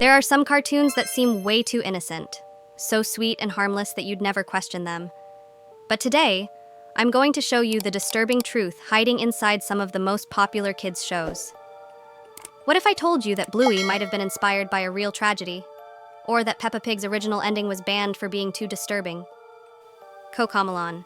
There are some cartoons that seem way too innocent, so sweet and harmless that you'd never question them. But today, I'm going to show you the disturbing truth hiding inside some of the most popular kids' shows. What if I told you that Bluey might have been inspired by a real tragedy? Or that Peppa Pig's original ending was banned for being too disturbing? Cocomelon.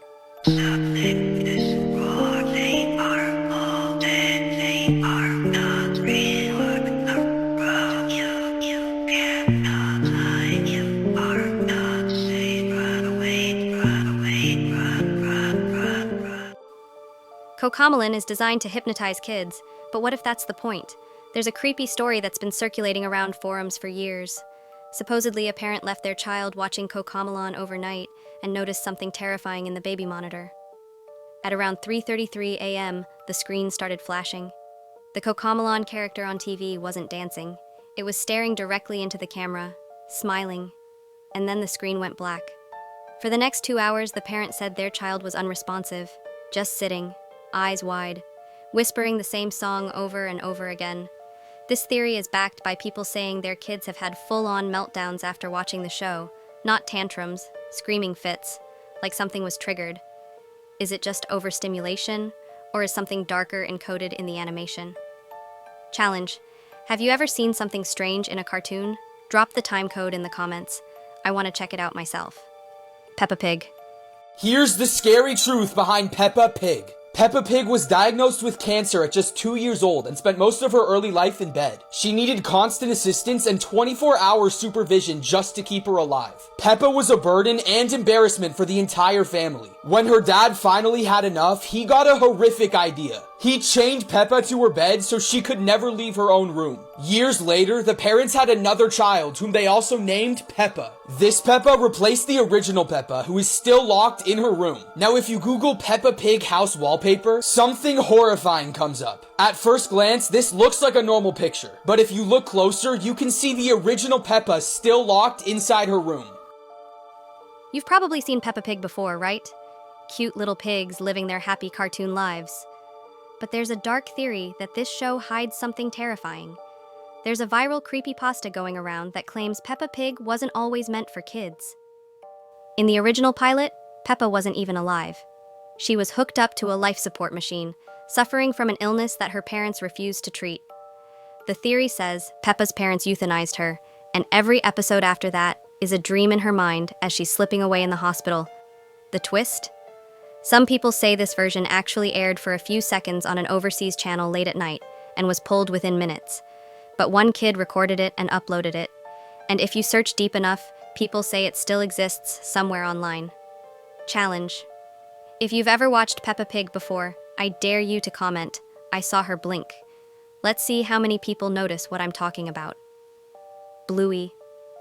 Cocomelon is designed to hypnotize kids, but what if that's the point? There's a creepy story that's been circulating around forums for years. Supposedly, a parent left their child watching Cocomelon overnight and noticed something terrifying in the baby monitor. At around 3:33 a.m., the screen started flashing. The Cocomelon character on TV wasn't dancing. It was staring directly into the camera, smiling, and then the screen went black. For the next 2 hours, the parent said their child was unresponsive, just sitting, eyes wide, whispering the same song over and over again. This theory is backed by people saying their kids have had full-on meltdowns after watching the show, not tantrums, screaming fits, like something was triggered. Is it just overstimulation, or is something darker encoded in the animation? Challenge: have you ever seen something strange in a cartoon? Drop the time code in the comments. I want to check it out myself. Peppa Pig. Here's the scary truth behind Peppa Pig. Peppa Pig was diagnosed with cancer at just 2 years old and spent most of her early life in bed. She needed constant assistance and 24-hour supervision just to keep her alive. Peppa was a burden and embarrassment for the entire family. When her dad finally had enough, he got a horrific idea. He chained Peppa to her bed so she could never leave her own room. Years later, the parents had another child whom they also named Peppa. This Peppa replaced the original Peppa, who is still locked in her room. Now, if you Google Peppa Pig house wallpaper, something horrifying comes up. At first glance, this looks like a normal picture, but if you look closer, you can see the original Peppa still locked inside her room. You've probably seen Peppa Pig before, right? Cute little pigs living their happy cartoon lives. But there's a dark theory that this show hides something terrifying. There's a viral creepypasta going around that claims Peppa Pig wasn't always meant for kids. In the original pilot, Peppa wasn't even alive. She was hooked up to a life support machine, suffering from an illness that her parents refused to treat. The theory says Peppa's parents euthanized her, and every episode after that is a dream in her mind as she's slipping away in the hospital. The twist? Some people say this version actually aired for a few seconds on an overseas channel late at night and was pulled within minutes. But one kid recorded it and uploaded it. And if you search deep enough, people say it still exists somewhere online. Challenge: if you've ever watched Peppa Pig before, I dare you to comment, "I saw her blink." Let's see how many people notice what I'm talking about. Bluey.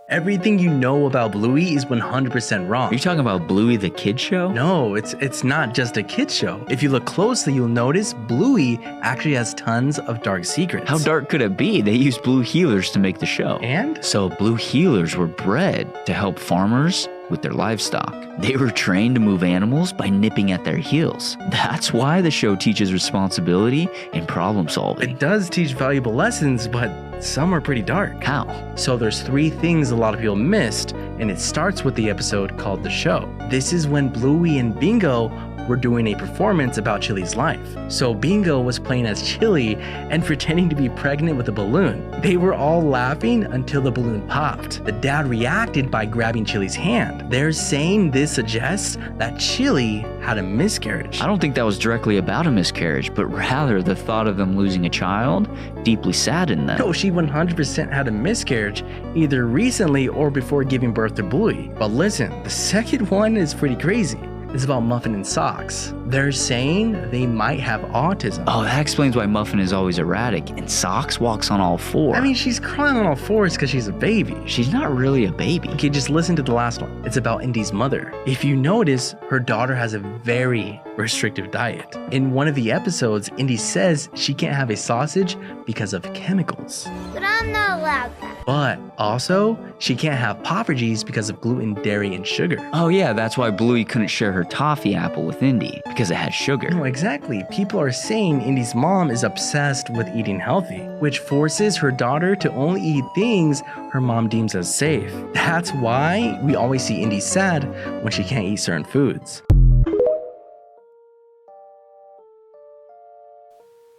Everything you know about Bluey is 100% wrong. Are you talking about Bluey the kid show? No, it's not just a kid show. If you look closely, you'll notice Bluey actually has tons of dark secrets. How dark could it be? They used blue healers to make the show. And? So blue healers were bred to help farmers with their livestock. They were trained to move animals by nipping at their heels. That's why the show teaches responsibility and problem solving. It does teach valuable lessons, but some are pretty dark. How? So there's 3 things a lot of people missed, and it starts with the episode called The Show. This is when Bluey and Bingo were doing a performance about Chili's life. So Bingo was playing as Chili and pretending to be pregnant with a balloon. They were all laughing until the balloon popped. The dad reacted by grabbing Chili's hand. They're saying this suggests that Chili had a miscarriage. I don't think that was directly about a miscarriage, but rather the thought of them losing a child deeply saddened them. No, she 100% had a miscarriage, either recently or before giving birth to Bluey. But listen, the second one is pretty crazy. It's about Muffin and Socks. They're saying they might have autism. Oh, that explains why Muffin is always erratic and Socks walks on all 4. I mean, she's crawling on all 4s because she's a baby. She's not really a baby. Okay, just listen to the last one. It's about Indy's mother. If you notice, her daughter has a very restrictive diet. In one of the episodes, Indy says she can't have a sausage because of chemicals. But I'm not allowed that. But also, she can't have Poffertjes because of gluten, dairy, and sugar. Oh yeah, that's why Bluey couldn't share her toffee apple with Indy, because it has sugar. No, exactly. People are saying Indy's mom is obsessed with eating healthy, which forces her daughter to only eat things her mom deems as safe. That's why we always see Indy sad when she can't eat certain foods.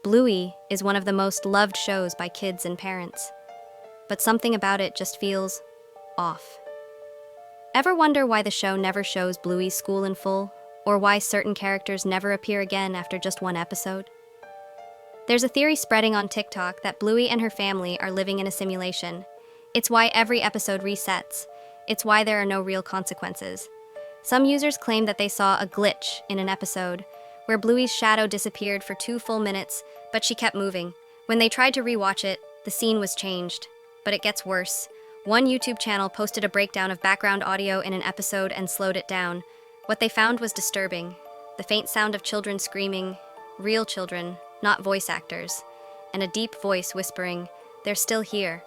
Bluey is one of the most loved shows by kids and parents, but something about it just feels off. Ever wonder why the show never shows Bluey's school in full, or why certain characters never appear again after just one episode? There's a theory spreading on TikTok that Bluey and her family are living in a simulation. It's why every episode resets. It's why there are no real consequences. Some users claim that they saw a glitch in an episode, where Bluey's shadow disappeared for 2 full minutes, but she kept moving. When they tried to rewatch it, the scene was changed. But it gets worse. One YouTube channel posted a breakdown of background audio in an episode and slowed it down. What they found was disturbing. The faint sound of children screaming, real children, not voice actors, and a deep voice whispering, "They're still here."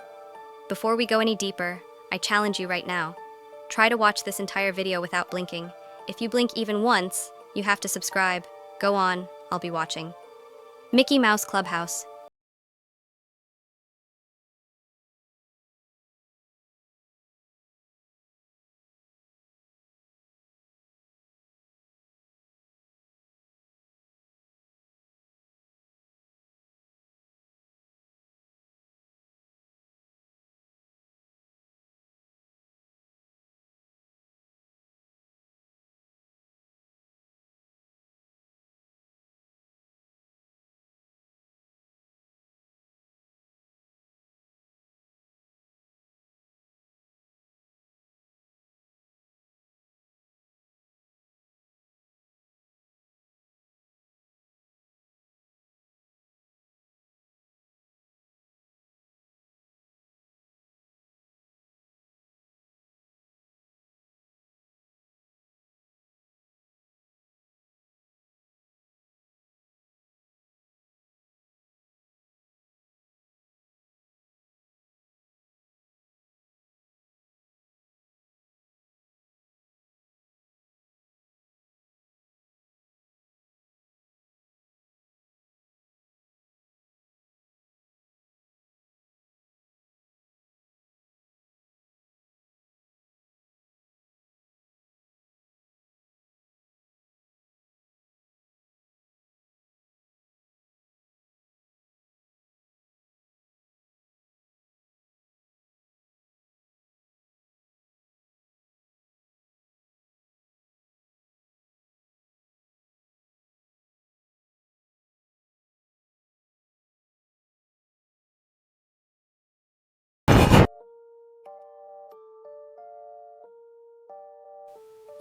Before we go any deeper, I challenge you right now. Try to watch this entire video without blinking. If you blink even once, you have to subscribe. Go on, I'll be watching. Mickey Mouse Clubhouse.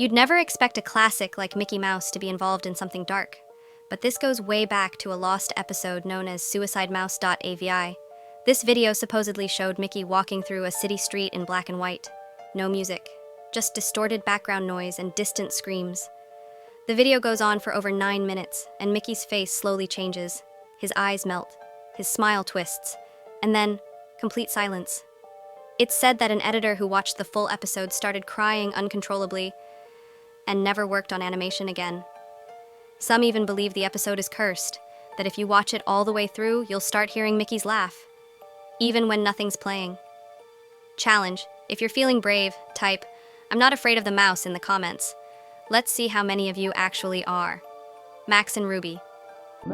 You'd never expect a classic like Mickey Mouse to be involved in something dark, but this goes way back to a lost episode known as suicidemouse.avi. This video supposedly showed Mickey walking through a city street in black and white. No music, just distorted background noise and distant screams. The video goes on for over 9 minutes, and Mickey's face slowly changes. His eyes melt, his smile twists, and then, complete silence. It's said that an editor who watched the full episode started crying uncontrollably and never worked on animation again. Some even believe the episode is cursed, that if you watch it all the way through, you'll start hearing Mickey's laugh, even when nothing's playing. Challenge: if you're feeling brave, type, "I'm not afraid of the mouse" in the comments. Let's see how many of you actually are. Max and Ruby.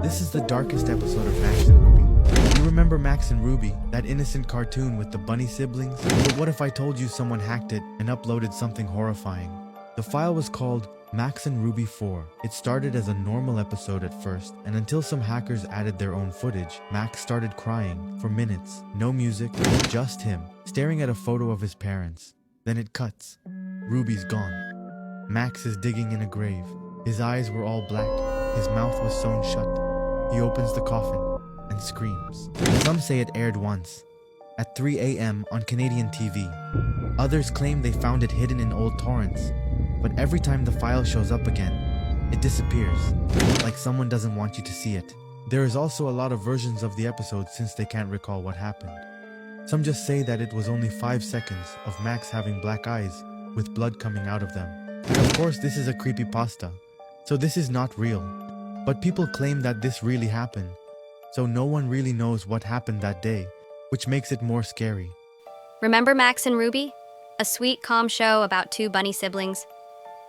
This is the darkest episode of Max and Ruby. You remember Max and Ruby, that innocent cartoon with the bunny siblings? But what if I told you someone hacked it and uploaded something horrifying? The file was called Max and Ruby 4. It started as a normal episode at first, and until some hackers added their own footage, Max started crying for minutes. No music, just him, staring at a photo of his parents. Then it cuts. Ruby's gone. Max is digging in a grave. His eyes were all black. His mouth was sewn shut. He opens the coffin and screams. Some say it aired once, at 3 a.m. on Canadian TV. Others claim they found it hidden in old torrents. But every time the file shows up again, it disappears, like someone doesn't want you to see it. There is also a lot of versions of the episode since they can't recall what happened. Some just say that it was only 5 seconds of Max having black eyes with blood coming out of them. And of course, this is a creepypasta. So this is not real. But people claim that this really happened. So no one really knows what happened that day, which makes it more scary. Remember Max and Ruby? A sweet, calm show about two bunny siblings.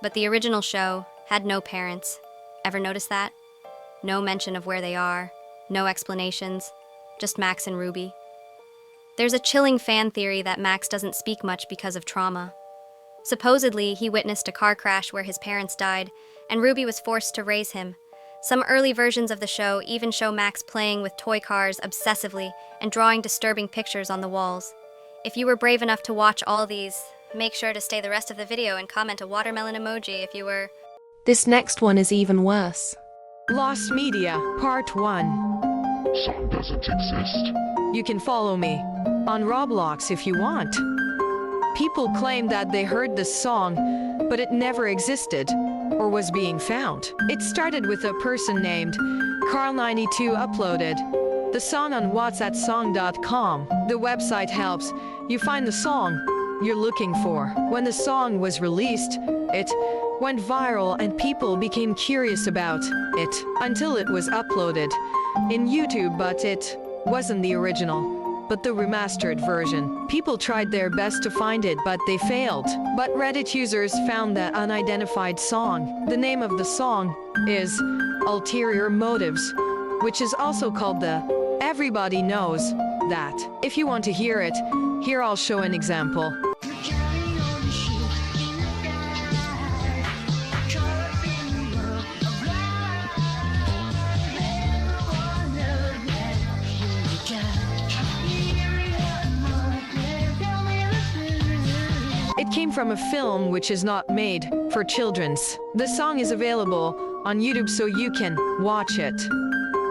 But the original show had no parents. Ever notice that? No mention of where they are, no explanations, just Max and Ruby. There's a chilling fan theory that Max doesn't speak much because of trauma. Supposedly, he witnessed a car crash where his parents died, and Ruby was forced to raise him. Some early versions of the show even show Max playing with toy cars obsessively and drawing disturbing pictures on the walls. If you were brave enough to watch all these, make sure to stay the rest of the video and comment a watermelon emoji if you were... This next one is even worse. Lost Media, Part 1. Song doesn't exist. You can follow me on Roblox if you want. People claim that they heard this song, but it never existed or was being found. It started with a person named Carl92 uploaded the song on whatsatsong.com. The website helps you find the song you're looking for. When the song was released, it went viral and people became curious about it until it was uploaded in YouTube, but it wasn't the original, but the remastered version. People tried their best to find it, but they failed. But Reddit users found the unidentified song. The name of the song is Ulterior Motives, which is also called the Everybody Knows That. If you want to hear it, here I'll show an example. It came from a film which is not made for children's. The song is available on YouTube so you can watch it.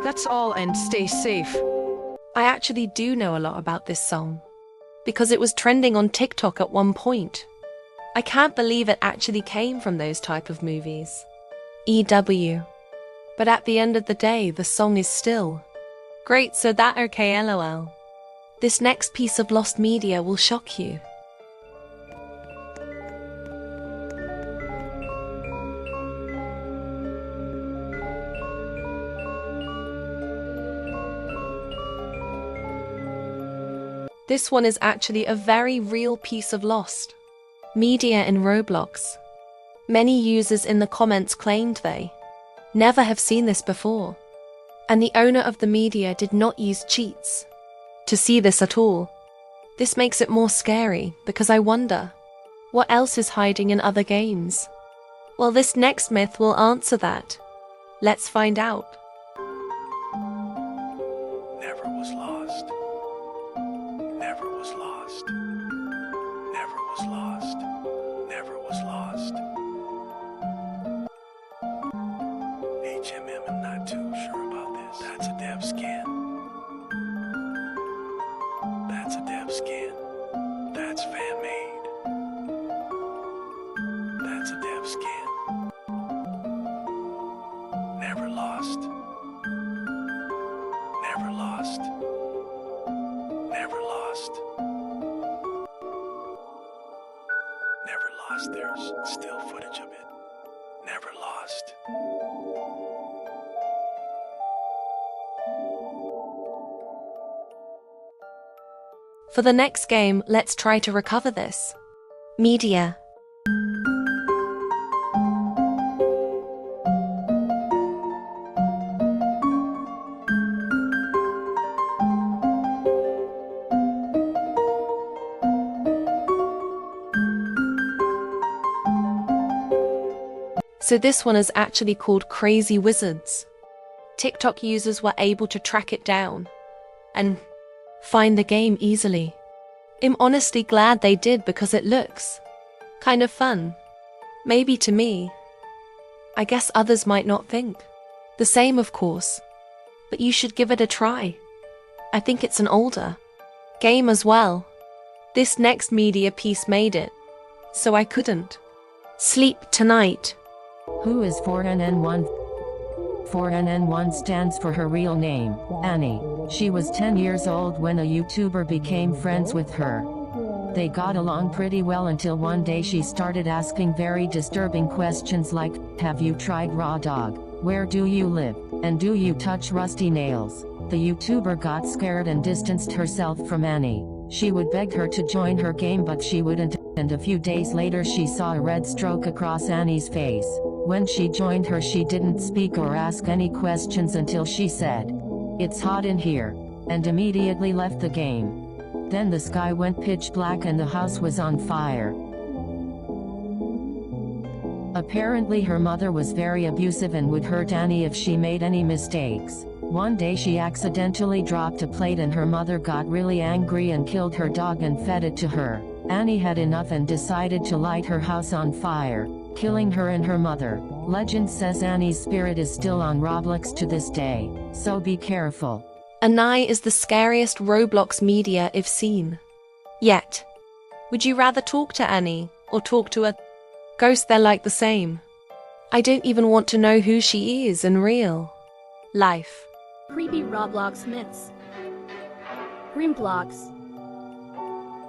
That's all, and stay safe. I actually do know a lot about this song, because it was trending on TikTok at one point. I can't believe it actually came from those type of movies. EW. But at the end of the day, the song is still great, so that okay, lol. This next piece of lost media will shock you. This one is actually a very real piece of lost media in Roblox. Many users in the comments claimed they never have seen this before, and the owner of the media did not use cheats to see this at all. This makes it more scary because I wonder what else is hiding in other games. Well, this next myth will answer that. Let's find out. Never was lost. Never was lost. Never was lost. Never was lost. HMM, I'm not too sure about this. That's a dev scan. That's a dev scan. That's fan made. That's a dev scan. Never lost. Never lost. Never lost. Never lost. There's still footage of it. Never lost. For the next game, let's try to recover this media. So this one is actually called Crazy Wizards. TikTok users were able to track it down and find the game easily. I'm honestly glad they did because it looks kind of fun. Maybe to me. I guess others might not think the same, of course. But you should give it a try. I think it's an older game as well. This next media piece made it, so I couldn't sleep tonight. Who is 4NN1? 4NN1 stands for her real name, Annie. She was 10 years old when a YouTuber became friends with her. They got along pretty well until one day she started asking very disturbing questions like, "Have you tried raw dog? Where do you live? And do you touch rusty nails?" The YouTuber got scared and distanced herself from Annie. She would beg her to join her game, but she wouldn't, and a few days later she saw a red stroke across Annie's face. When she joined her, she didn't speak or ask any questions until she said, "It's hot in here," and immediately left the game. Then the sky went pitch black and the house was on fire. Apparently her mother was very abusive and would hurt Annie if she made any mistakes. One day she accidentally dropped a plate and her mother got really angry and killed her dog and fed it to her. Annie had enough and decided to light her house on fire, killing her and her mother. Legend says Annie's spirit is still on Roblox to this day, so be careful. Annie is the scariest Roblox media if seen. Yet, would you rather talk to Annie or talk to a ghost? They're like the same. I don't even want to know who she is in real life. Creepy Roblox myths. Grimblox.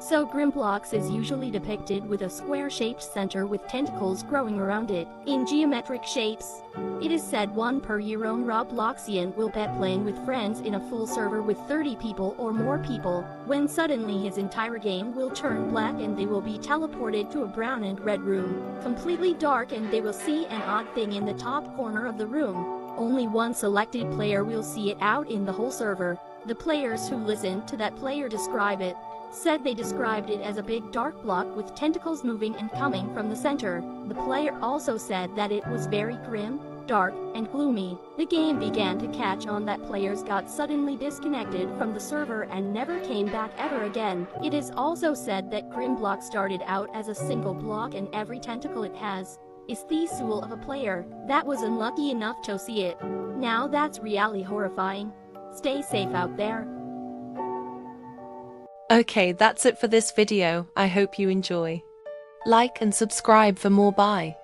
So Grimblox is usually depicted with a square-shaped center with tentacles growing around it, in geometric shapes. It is said one per year own Robloxian will bet playing with friends in a full server with 30 people or more people, when suddenly his entire game will turn black and they will be teleported to a brown and red room, completely dark, and they will see an odd thing in the top corner of the room. Only one selected player will see it out in the whole server. The players who listened to that player describe it said they described it as a big dark block with tentacles moving and coming from the center. The player also said that it was very grim, dark, and gloomy. The game began to catch on that players got suddenly disconnected from the server and never came back ever again. It is also said that Grimblox started out as a single block and every tentacle it has is the soul of a player that was unlucky enough to see it. Now that's really horrifying. Stay safe out there. Okay, that's it for this video. I hope you enjoy. Like and subscribe for more. Bye.